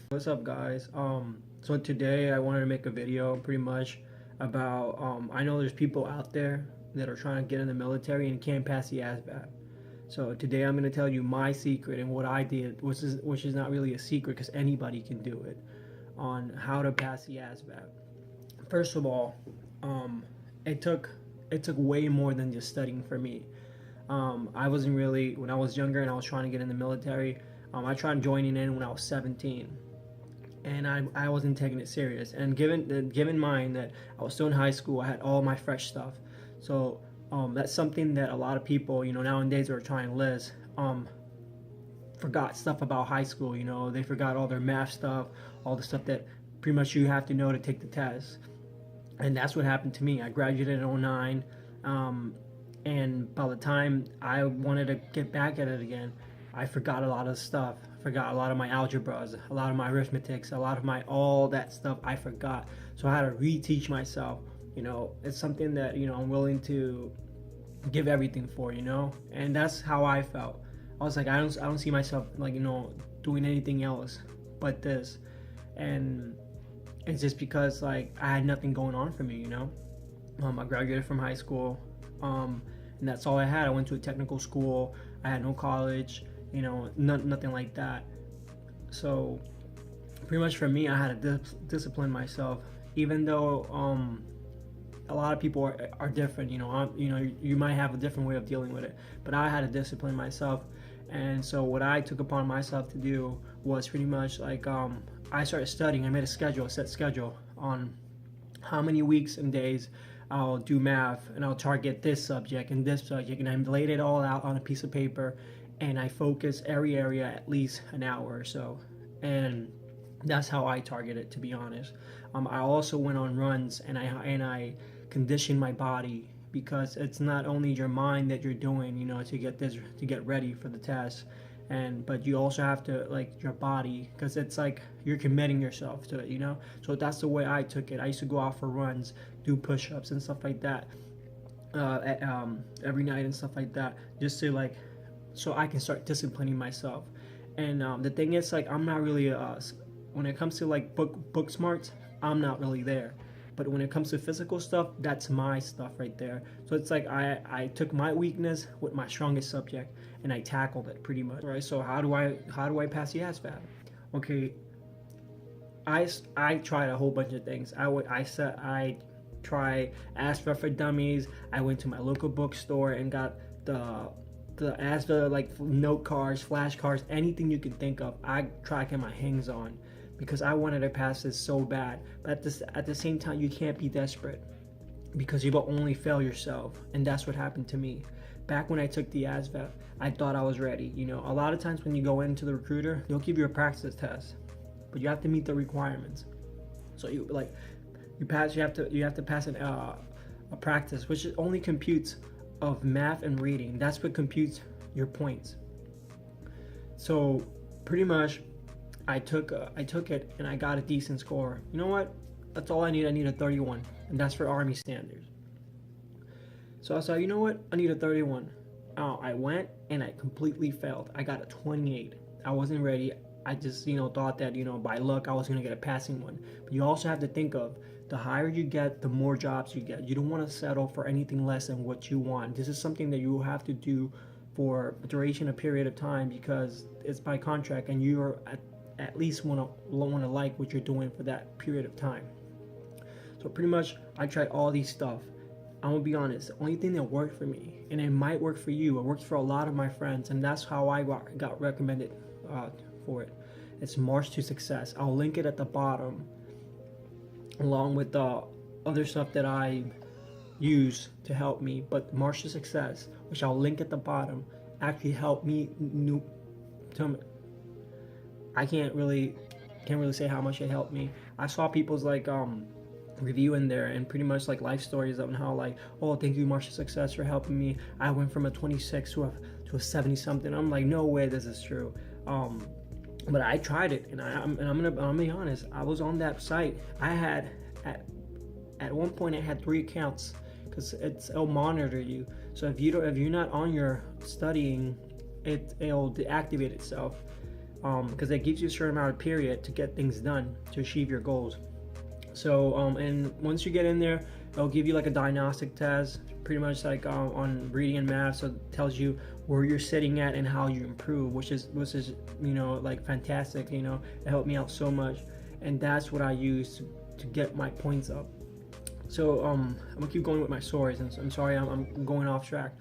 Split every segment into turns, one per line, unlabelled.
What's up, guys? So today I wanted to make a video pretty much about I know there's people out there that are trying to get in the military and can't pass the ASVAB. So today I'm going to tell you my secret and what I did, which is not really a secret because anybody can do it, on how to pass the ASVAB. First of all, it took way more than just studying for me. I wasn't really, when I was younger and I was trying to get in the military, I tried joining in when I was 17, and I wasn't taking it serious. And given in mind that I was still in high school, I had all my fresh stuff. So that's something that a lot of people, nowadays are trying to list, forgot stuff about high school. They forgot all their math stuff, all the stuff that pretty much you have to know to take the test. And that's what happened to me. I graduated in 09, and by the time I wanted to get back at it again, I forgot a lot of stuff. I forgot a lot of my algebras, a lot of my arithmetics, a lot of my all that stuff I forgot. So I had to reteach myself. It's something that I'm willing to give everything for. And that's how I felt. I was like, I don't see myself doing anything else but this. And it's just because I had nothing going on for me. I graduated from high school, and that's all I had. I went to a technical school. I had no college, nothing like that. So pretty much for me, I had to discipline myself, even though a lot of people are different. You might have a different way of dealing with it, but I had to discipline myself. And so what I took upon myself to do was pretty much I started studying. I made a set schedule on how many weeks and days I'll do math, and I'll target this subject and this subject, and I laid it all out on a piece of paper, and I focus every area at least an hour or so. And that's how I target it, to be honest. I also went on runs, and I conditioned my body, because it's not only your mind that you're doing, to get ready for the test, but you also have to your body, because it's you're committing yourself to it. So that's the way I took it. I used to go out for runs, do push-ups and stuff like that, every night and stuff like that, just to so I can start disciplining myself. And the thing is, I'm not really when it comes to book smarts, I'm not really there. But when it comes to physical stuff, that's my stuff right there. So it's I took my weakness with my strongest subject, and I tackled it pretty much. Right. So how do I pass the ASVAB? Okay. I tried a whole bunch of things. I tried ASVAB for Dummies. I went to my local bookstore and got the ASVAB note cards, flashcards, anything you can think of. I tried to get my hands on, because I wanted to pass this so bad. But at the same time, you can't be desperate, because you will only fail yourself. And that's what happened to me. Back when I took the ASVAB, I thought I was ready. A lot of times when you go into the recruiter, they'll give you a practice test, but you have to meet the requirements. So you have to pass a practice, which only computes of math and reading. That's what computes your points. So pretty much, I took it, and I got a decent score. You know what? That's all I need. I need a 31, and that's for Army standards. So I said, you know what? I need a 31. I went, and I completely failed. I got a 28. I wasn't ready. I just thought that by luck I was gonna get a passing one. But you also have to think of, the higher you get, the more jobs you get. You don't want to settle for anything less than what you want. This is something that you will have to do for a duration, a period of time, because it's by contract, and you're at least want to like what you're doing for that period of time. So pretty much, I tried all these stuff. I'm gonna be honest, the only thing that worked for me, and it might work for you, it works for a lot of my friends, and that's how I got recommended for it. It's March to Success. I'll link it at the bottom, along with the other stuff that I use to help me. But March to Success, which I'll link at the bottom, actually helped me. I can't really say how much it helped me. I saw people's review in there, and pretty much life stories of how oh, thank you, March to Success, for helping me. I went from a 26 to a 70 something. I'm like, no way this is true. But I tried it, and I'm gonna be honest. I was on that site. I had at one point I had 3 accounts, because it'll monitor you. So if you're not on your studying, it'll deactivate itself. because it gives you a certain amount of period to get things done to achieve your goals. So and once you get in there, it'll give you like a diagnostic test, pretty much like on reading and math. So it tells you where you're sitting at and how you improve, which is like fantastic. It helped me out so much, and that's what I use to get my points up. So I'm gonna keep going with my stories, and I'm sorry I'm going off track.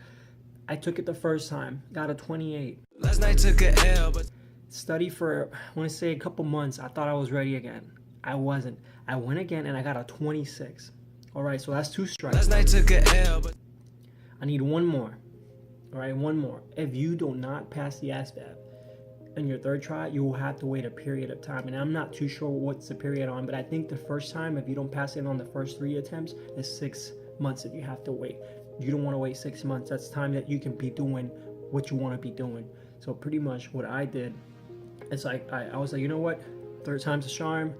I took it the first time, got a 28.
Last night took a L, but
Study for, I want to say, a couple months. I thought I was ready again. I wasn't. I went again and I got a 26. All right, so that's 2 strikes.
last night took a L, but
I need 1 more. All right, 1 more. If you do not pass the ASVAB in your 3rd try, you will have to wait a period of time. And I'm not too sure what's the period on, but I think the first time, if you don't pass it on the first 3 attempts, is 6 months that you have to wait. You don't want to wait 6 months. That's time that you can be doing what you want to be doing. So pretty much what I did, it's like I was like, you know what, 3rd time's a charm.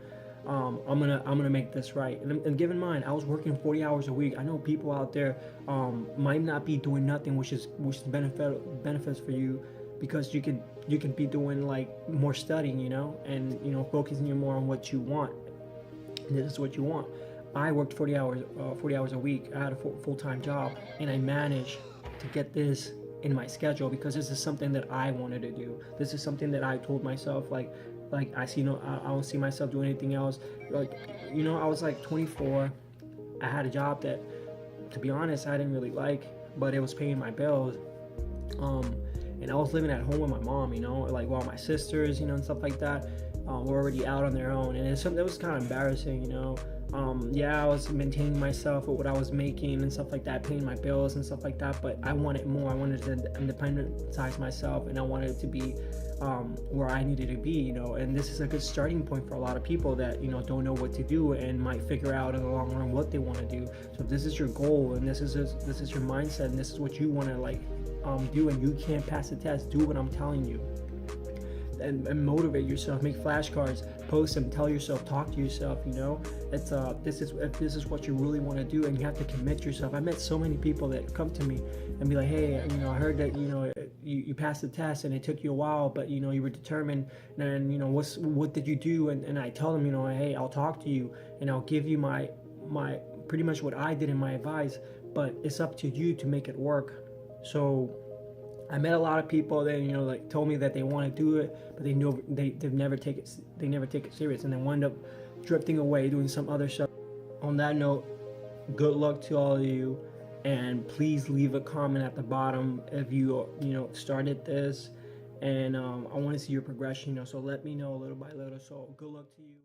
I'm gonna make this right. And keep in mind, I was working 40 hours a week. I know people out there might not be doing nothing, which is benefits for you, because you can be doing like more studying, and focusing more on what you want. This is what you want. I worked 40 hours a week. I had a full-time job, and I managed to get this in my schedule because this is something that I wanted to do. This is something that I told myself, like I don't see myself doing anything else. I was like 24. I had a job that, to be honest, I didn't really like, but it was paying my bills. And I was living at home with my mom, while my sisters, and stuff like that, were already out on their own, and it's something that was kind of embarrassing, I was maintaining myself with what I was making and stuff like that, paying my bills and stuff like that, but I wanted more. I wanted to independentsize myself, and I wanted it to be where I needed to be, and this is a good starting point for a lot of people that, don't know what to do and might figure out in the long run what they want to do. So if this is your goal, and this is your mindset, and this is what you want to do, and you can't pass the test, do what I'm telling you. And motivate yourself, make flashcards, post them, tell yourself, talk to yourself. It's if this is what you really want to do, and you have to commit yourself. I met so many people that come to me and be like, hey, I heard that you passed the test and it took you a while, but you were determined, and what did you do? And I tell them, hey, I'll talk to you and I'll give you my pretty much what I did in my advice, but it's up to you to make it work. So I met a lot of people that told me that they want to do it, but they never take it serious, and they wind up drifting away doing some other stuff. On that note, good luck to all of you, and please leave a comment at the bottom if you started this, and I want to see your progression. So let me know little by little. So good luck to you.